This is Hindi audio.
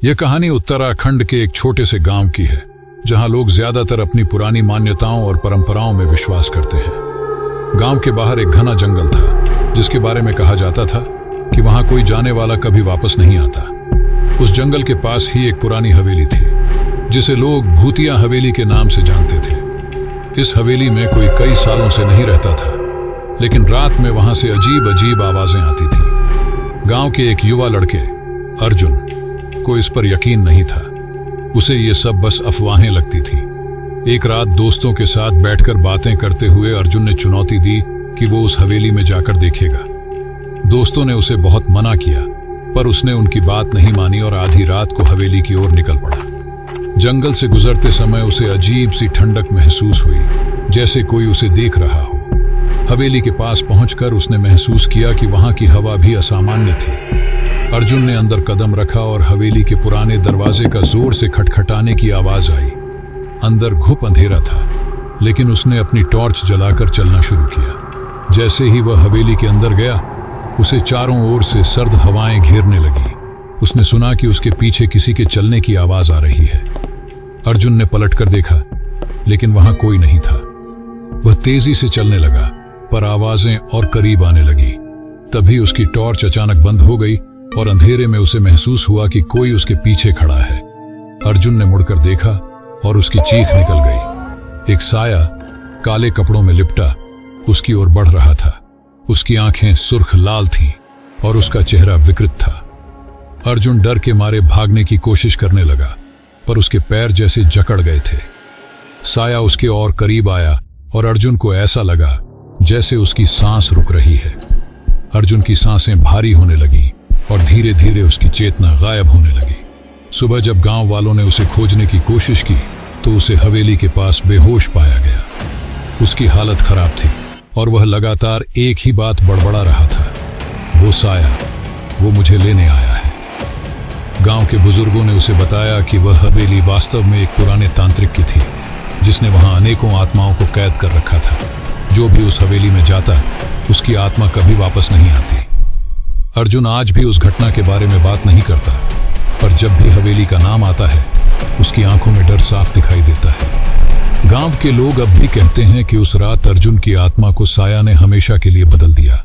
यह कहानी उत्तराखंड के एक छोटे से गांव की है, जहां लोग ज्यादातर अपनी पुरानी मान्यताओं और परंपराओं में विश्वास करते हैं। गांव के बाहर एक घना जंगल था, जिसके बारे में कहा जाता था कि वहां कोई जाने वाला कभी वापस नहीं आता। उस जंगल के पास ही एक पुरानी हवेली थी, जिसे लोग भूतिया हवेली के नाम से जानते थे। इस हवेली में कोई कई सालों से नहीं रहता था, लेकिन रात में वहां से अजीब अजीब आवाजें आती थी। गांव के एक युवा लड़के अर्जुन को इस पर यकीन नहीं था। उसे ये सब बस अफवाहें लगती थी। एक रात दोस्तों के साथ बैठकर बातें करते हुए अर्जुन ने चुनौती दी कि वो उस हवेली में जाकर देखेगा। दोस्तों ने उसे बहुत मना किया, पर उसने उनकी बात नहीं मानी और आधी रात को हवेली की ओर निकल पड़ा। जंगल से गुजरते समय उसे अजीब सी ठंडक महसूस हुई, जैसे कोई उसे देख रहा हो। हवेली के पास पहुंचकर उसने महसूस किया कि वहां की हवा भी असामान्य थी। अर्जुन ने अंदर कदम रखा और हवेली के पुराने दरवाजे का जोर से खटखटाने की आवाज आई। अंदर घुप अंधेरा था, लेकिन उसने अपनी टॉर्च जलाकर चलना शुरू किया। जैसे ही वह हवेली के अंदर गया, उसे चारों ओर से सर्द हवाएं घेरने लगी। उसने सुना कि उसके पीछे किसी के चलने की आवाज आ रही है। अर्जुन ने पलटकर देखा, लेकिन वहां कोई नहीं था। वह तेजी से चलने लगा, पर आवाजें और करीब आने लगी। तभी उसकी टॉर्च अचानक बंद हो गई और अंधेरे में उसे महसूस हुआ कि कोई उसके पीछे खड़ा है। अर्जुन ने मुड़कर देखा और उसकी चीख निकल गई। एक साया काले कपड़ों में लिपटा उसकी ओर बढ़ रहा था। उसकी आंखें सुर्ख लाल थीं और उसका चेहरा विकृत था। अर्जुन डर के मारे भागने की कोशिश करने लगा, पर उसके पैर जैसे जकड़ गए थे। साया उसके और करीब आया और अर्जुन को ऐसा लगा जैसे उसकी सांस रुक रही है। अर्जुन की सांसें भारी होने लगी और धीरे धीरे उसकी चेतना गायब होने लगी। सुबह जब गांव वालों ने उसे खोजने की कोशिश की, तो उसे हवेली के पास बेहोश पाया गया। उसकी हालत खराब थी और वह लगातार एक ही बात बड़बड़ा रहा था, वो साया, वो मुझे लेने आया है। गांव के बुजुर्गों ने उसे बताया कि वह हवेली वास्तव में एक पुराने तांत्रिक की थी, जिसने वहां अनेकों आत्माओं को कैद कर रखा था। जो भी उस हवेली में जाता, उसकी आत्मा कभी वापस नहीं आती। अर्जुन आज भी उस घटना के बारे में बात नहीं करता, पर जब भी हवेली का नाम आता है, उसकी आंखों में डर साफ दिखाई देता है। गांव के लोग अब भी कहते हैं कि उस रात अर्जुन की आत्मा को साया ने हमेशा के लिए बदल दिया।